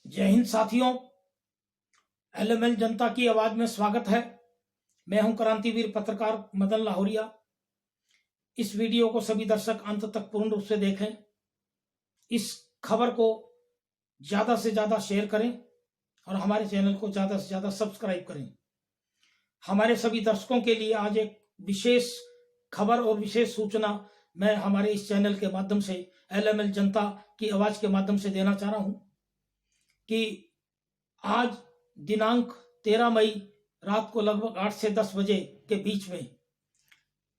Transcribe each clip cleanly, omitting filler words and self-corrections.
जय हिंद साथियों। एलएमएल जनता की आवाज में स्वागत है। मैं हूं क्रांतिवीर पत्रकार मदन लाहौरिया। इस वीडियो को सभी दर्शक अंत तक पूर्ण रूप से देखें। इस खबर को ज्यादा से ज्यादा शेयर करें और हमारे चैनल को ज्यादा से ज्यादा सब्सक्राइब करें। हमारे सभी दर्शकों के लिए आज एक विशेष खबर और विशेष सूचना मैं हमारे इस चैनल के माध्यम से, एलएमएल जनता की आवाज के माध्यम से देना चाह रहा हूं कि आज दिनांक 13 मई रात को लगभग 8 से 10 बजे के बीच में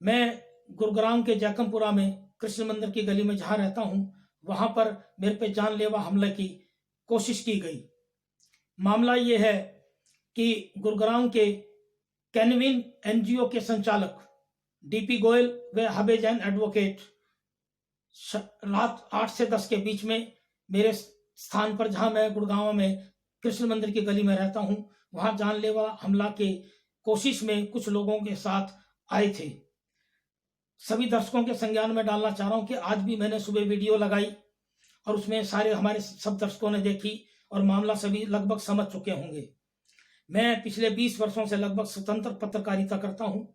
मैं गुरुग्राम के जैकमपुरा में कृष्ण मंदिर की गली में जहां रहता हूं, वहां पर मेरे पे जानलेवा हमले की कोशिश की गई। मामला यह है कि गुरुग्राम के कैनविन एनजीओ के संचालक डीपी गोयल व हबे जैन एडवोकेट रात 8 से 10 के बीच में मेरे स्थान पर, जहां मैं गुड़गांव में कृष्ण मंदिर की गली में रहता हूं, वहां जानलेवा हमला के कोशिश में कुछ लोगों के साथ आए थे। सभी दर्शकों के संज्ञान में डालना चाह रहा हूं कि आज भी मैंने सुबह वीडियो लगाई और उसमें सारे हमारे सब दर्शकों ने देखी और मामला सभी लगभग समझ चुके होंगे। मैं पिछले 20 वर्षों से लगभग स्वतंत्र पत्रकारिता करता हूं।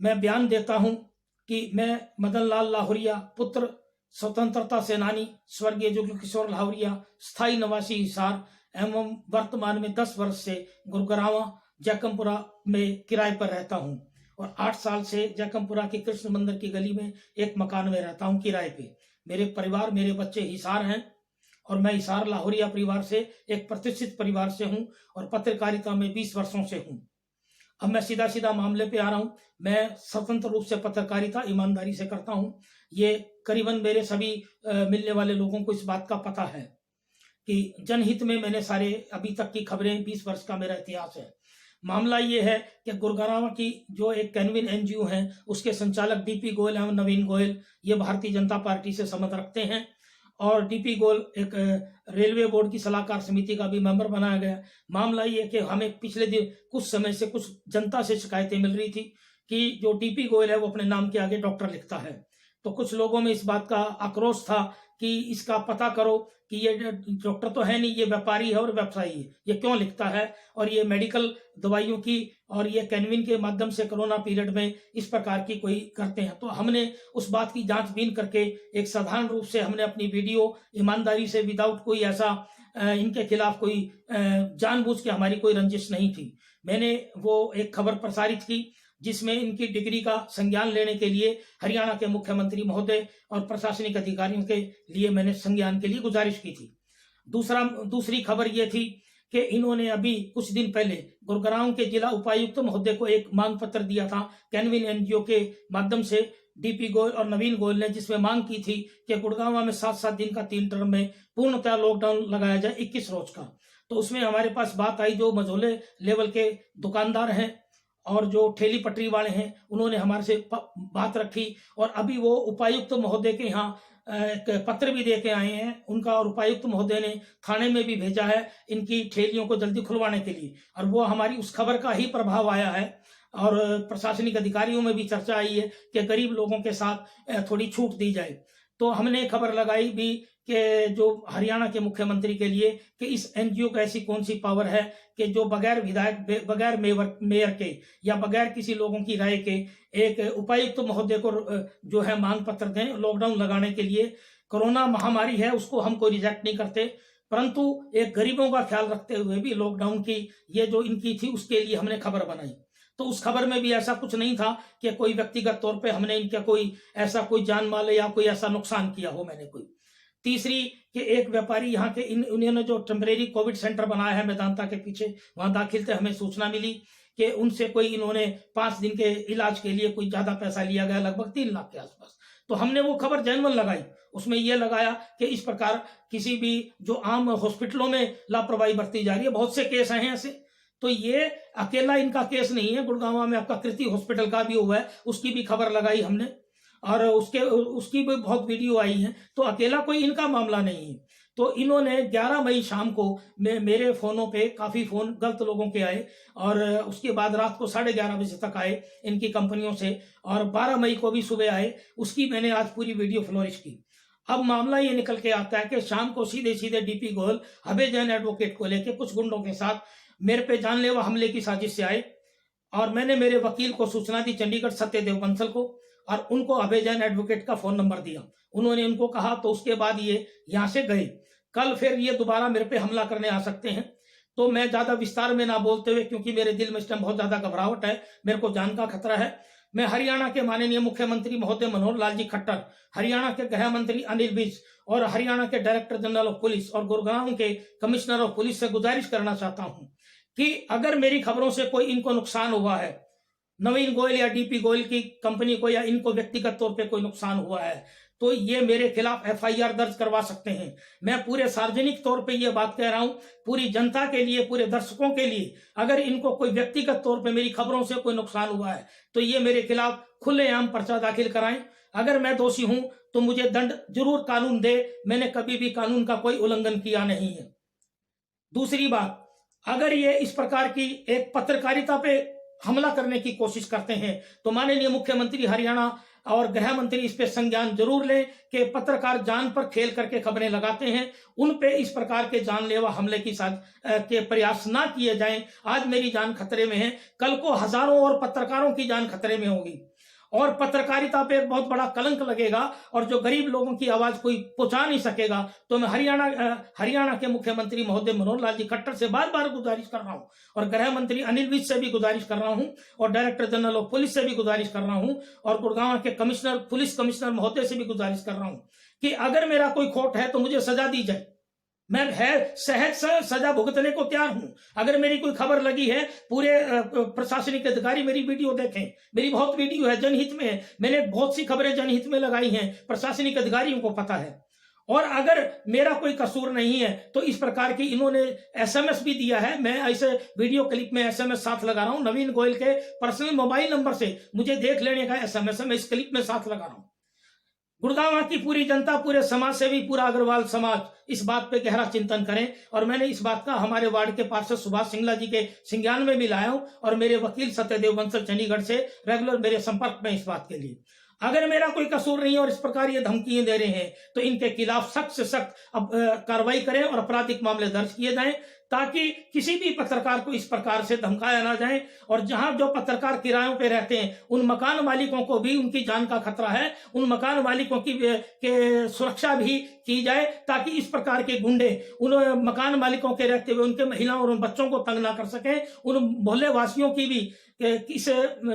मैं बयान देता हूं कि मैं मदन लाल लाहौरिया, पुत्र स्वतंत्रता सेनानी स्वर्गीय जुगल किशोर लाहौरिया, स्थायी निवासी हिसार एवं वर्तमान में 10 वर्ष से गुरुग्राम जैकमपुरा में किराए पर रहता हूं और 8 साल से जैकमपुरा के कृष्ण मंदिर की गली में एक मकान में रहता हूं किराए पे। मेरे परिवार, मेरे बच्चे हिसार हैं और मैं हिसार लाहौरिया परिवार से, एक प्रतिष्ठित परिवार से हूं और पत्रकारिता में 20 वर्षों से हूं। अब मैं सीधा सीधा मामले पे आ रहा हूं। मैं स्वतंत्र रूप से पत्रकारिता ईमानदारी से करता हूं। ये करीबन मेरे सभी मिलने वाले लोगों को इस बात का पता है कि जनहित में मैंने सारे अभी तक की खबरें, 20 वर्ष का मेरा इतिहास है। मामला ये है कि गुरुग्राम की जो एक कैनविन एनजीओ है, उसके संचालक डीपी गोयल एवं नवीन गोयल, ये भारतीय जनता पार्टी से संबंध रखते हैं और डीपी गोयल एक रेलवे बोर्ड की सलाहकार समिति का भी मेंबर बनाया गया। मामला ये कि हमें पिछले दिन कुछ समय से कुछ जनता से शिकायतें मिल रही थी कि जो डीपी गोयल है वो अपने नाम के आगे डॉक्टर लिखता है। तो कुछ लोगों में इस बात का आक्रोश था कि इसका पता करो कि ये डॉक्टर तो है नहीं, ये व्यापारी है और व्यवसायी है, ये क्यों लिखता है और ये मेडिकल दवाइयों की और ये कैनविन के माध्यम से कोरोना पीरियड में इस प्रकार की कोई करते हैं। तो हमने उस बात की जांचबीन करके एक साधारण रूप से हमने अपनी वीडियो ईमानदारी से, विदाउट कोई ऐसा इनके खिलाफ कोई जानबूझ के हमारी कोई रंजिश नहीं थी, मैंने वो एक खबर प्रसारित की जिसमें इनकी डिग्री का संज्ञान लेने के लिए हरियाणा के मुख्यमंत्री महोदय और प्रशासनिक अधिकारियों के लिए मैंने संज्ञान के लिए गुजारिश की थी। दूसरी खबर ये थी कि इन्होंने अभी कुछ दिन पहले गुरुग्राम के जिला उपायुक्त महोदय को एक मांग पत्र दिया था कैनविन एनजीओ के माध्यम से डीपी गोयल और नवीन गोयल ने, जिसमें मांग की थी कि गुड़गांव में 7-7 दिन का 3 टर्म में पूर्णतः लॉकडाउन लगाया जाए 21 रोज का। तो उसमें हमारे पास बात आई, जो मझोले लेवल के दुकानदार हैं और जो ठेली पटरी वाले हैं, उन्होंने हमारे से बात रखी और अभी वो उपायुक्त महोदय के यहाँ एक पत्र भी दे के आए हैं उनका, और उपायुक्त महोदय ने थाने में भी भेजा है इनकी ठेलियों को जल्दी खुलवाने के लिए। और वो हमारी उस खबर का ही प्रभाव आया है और प्रशासनिक अधिकारियों में भी चर्चा आई है कि गरीब लोगों के साथ थोड़ी छूट दी जाए। तो हमने खबर लगाई भी कि जो हरियाणा के मुख्यमंत्री के लिए कि इस एनजीओ को ऐसी कौन सी पावर है कि जो बगैर विधायक, बगैर मेयर के या बगैर किसी लोगों की राय के एक उपायुक्त महोदय को जो है मांग पत्र दें लॉकडाउन लगाने के लिए। कोरोना महामारी है, उसको हम कोई रिजेक्ट नहीं करते, परंतु एक गरीबों का ख्याल रखते हुए भी लॉकडाउन की ये जो इनकी थी उसके लिए हमने खबर बनाई। तो उस खबर में भी ऐसा कुछ नहीं था कि कोई व्यक्तिगत तौर पे हमने इनका कोई ऐसा कोई जान माल या कोई ऐसा नुकसान किया हो मैंने कोई। तीसरी कि एक व्यापारी यहाँ के उन्होंने जो टेम्परेरी कोविड सेंटर बनाया है मेदांता के पीछे, वहां दाखिल थे, हमें सूचना मिली कि उनसे कोई इन्होंने 5 दिन के इलाज के लिए कोई ज्यादा पैसा लिया गया, लगभग 3 लाख के आसपास। तो हमने वो खबर जेन्युइन लगाई, उसमें यह लगाया कि इस प्रकार किसी भी जो आम हॉस्पिटलों में लापरवाही बरती जा रही है, बहुत से केस आए हैं ऐसे। तो ये अकेला इनका केस नहीं है, गुड़गांव में आपका कृति हॉस्पिटल का भी हुआ है, उसकी भी खबर लगाई हमने और उसकी भी बहुत वीडियो आई है। तो अकेला कोई इनका मामला नहीं है। तो इन्होंने 11 मई शाम को मेरे फोनों पे काफी फोन गलत लोगों के आए और उसके बाद रात को 11:30 बजे तक आए इनकी कंपनियों से और 12 मई को भी सुबह आए। उसकी मैंने आज पूरी वीडियो फ्लोरिश की। अब मामला ये निकल के आता है कि शाम को सीधे सीधे डीपी गोयल अभय जैन एडवोकेट को लेके कुछ गुंडों के साथ मेरे पे जानलेवा हमले की साजिश से आए और मैंने मेरे वकील को सूचना दी, चंडीगढ़ सत्यदेव बंसल को, और उनको अभय जैन एडवोकेट का फोन नंबर दिया। उन्होंने उनको कहा, तो उसके बाद ये यहाँ से गए। कल फिर ये दोबारा मेरे पे हमला करने आ सकते हैं। तो मैं ज्यादा विस्तार में ना बोलते हुए, क्योंकि मेरे दिल में इस टाइम बहुत ज्यादा घबराहट है, मेरे को जान का खतरा है, मैं हरियाणा के माननीय मुख्यमंत्री महोदय मनोहर लाल जी खट्टर, हरियाणा के गृह मंत्री अनिल विज और हरियाणा के डायरेक्टर जनरल ऑफ पुलिस और गुड़गांव के कमिश्नर ऑफ पुलिस से गुजारिश करना चाहता हूं कि अगर मेरी खबरों से कोई इनको नुकसान हुआ है, नवीन गोयल या डीपी गोयल की कंपनी को या इनको व्यक्तिगत तौर पे कोई नुकसान हुआ है, तो ये मेरे खिलाफ एफआईआर दर्ज करवा सकते हैं। मैं पूरे सार्वजनिक तौर पे ये बात कह रहा हूं, पूरी जनता के लिए, पूरे दर्शकों के लिए, अगर इनको कोई व्यक्तिगत तौर पे मेरी खबरों से कोई नुकसान हुआ है तो ये मेरे खिलाफ खुलेआम पर्चा दाखिल कराएं। अगर मैं दोषी हूं तो मुझे दंड जरूर कानून दे, मैंने कभी भी कानून का कोई उल्लंघन किया नहीं है। दूसरी बात, अगर ये इस प्रकार की एक पत्रकारिता पे हमला करने की कोशिश करते हैं तो माननीय मुख्यमंत्री हरियाणा और गृह मंत्री इस पे संज्ञान जरूर लें कि पत्रकार जान पर खेल करके खबरें लगाते हैं, उन पे इस प्रकार के जानलेवा हमले की के प्रयास ना किए जाएं। आज मेरी जान खतरे में है, कल को हजारों और पत्रकारों की जान खतरे में होगी और पत्रकारिता पे एक बहुत बड़ा कलंक लगेगा और जो गरीब लोगों की आवाज कोई पहुंचा नहीं सकेगा। तो मैं हरियाणा के मुख्यमंत्री महोदय मनोहर लाल जी खट्टर से बार बार गुजारिश कर रहा हूं और गृह मंत्री अनिल विज से भी गुजारिश कर रहा हूं और डायरेक्टर जनरल ऑफ पुलिस से भी गुजारिश कर रहा हूं और गुड़गांव के पुलिस कमिश्नर महोदय से भी गुजारिश कर रहा हूं कि अगर मेरा कोई खोट है तो मुझे सजा दी जाए। मैं सहज सजा भुगतने को तैयार हूं। अगर मेरी कोई खबर लगी है, पूरे प्रशासनिक अधिकारी मेरी वीडियो देखें, मेरी बहुत वीडियो है, जनहित में है, मैंने बहुत सी खबरें जनहित में लगाई हैं, प्रशासनिक अधिकारियों को पता है। और अगर मेरा कोई कसूर नहीं है तो इस प्रकार की इन्होंने एसएमएस भी दिया है, मैं ऐसे वीडियो क्लिप में एसएमएस साथ लगा रहा हूं, नवीन गोयल के पर्सनल मोबाइल नंबर से मुझे देख लेने का एसएमएस मैं इस क्लिप में साथ लगा रहा हूं। गुड़गांव की पूरी जनता, पूरे समाज सेवी, पूरा अग्रवाल समाज इस बात पे गहरा चिंतन करें और मैंने इस बात का हमारे वार्ड के पार्षद सुभाष सिंगला जी के संज्ञान में भी लाया हूं और मेरे वकील सत्यदेव बंसल चंडीगढ़ से रेगुलर मेरे संपर्क में इस बात के लिए। अगर मेरा कोई कसूर नहीं है और इस प्रकार ये धमकियां दे रहे हैं तो इनके खिलाफ सख्त से सख्त कार्रवाई करें और आपराधिक मामले दर्ज किए जाएं ताकि किसी भी पत्रकार को इस प्रकार से धमकाया ना जाए। और जहां जो पत्रकार किरायों पे रहते हैं उन मकान मालिकों को भी उनकी जान का खतरा है, उन मकान मालिकों की के सुरक्षा भी की जाए ताकि इस प्रकार के गुंडे उन मकान मालिकों के रहते हुए उनके महिलाओं और उन बच्चों को तंग ना कर सके। उन मोहल्ले वासियों की भी इस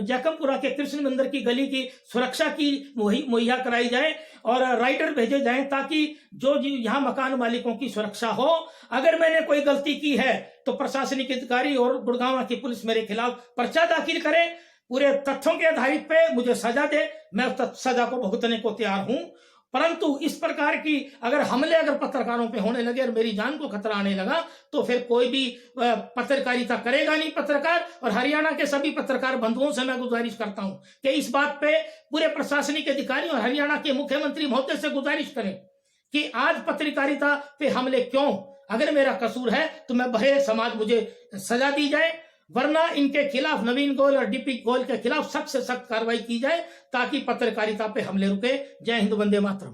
जैकमपुरा के कृष्ण मंदिर की गली की सुरक्षा की मुहैया कराई जाए और राइडर भेजे जाएं ताकि जो यहाँ मकान मालिकों की सुरक्षा हो। अगर मैंने कोई गलती की है तो प्रशासनिक अधिकारी और गुड़गांव की पुलिस मेरे खिलाफ पर्चा दाखिल करे, पूरे तथ्यों के आधारित पे मुझे सजा दे, मैं उस सजा को भुगतने को तैयार हूं। परंतु इस प्रकार की अगर पत्रकारों पे होने लगे और मेरी जान को खतरा आने लगा तो फिर कोई भी पत्रकारिता करेगा नहीं पत्रकार। और हरियाणा के सभी पत्रकार बंधुओं से मैं गुजारिश करता हूं कि इस बात पे पूरे प्रशासनिक अधिकारियों और हरियाणा के मुख्यमंत्री महोदय से गुजारिश करें कि आज पत्रकारिता पे हमले क्यों। अगर मेरा कसूर है तो मैं बड़े समाज मुझे सजा दी जाए, वरना इनके खिलाफ नवीन गोयल और डीपी गोयल के खिलाफ सख्त से सख्त कार्रवाई की जाए ताकि पत्रकारिता पे हमले रुके। जय हिंद, वंदे मातरम।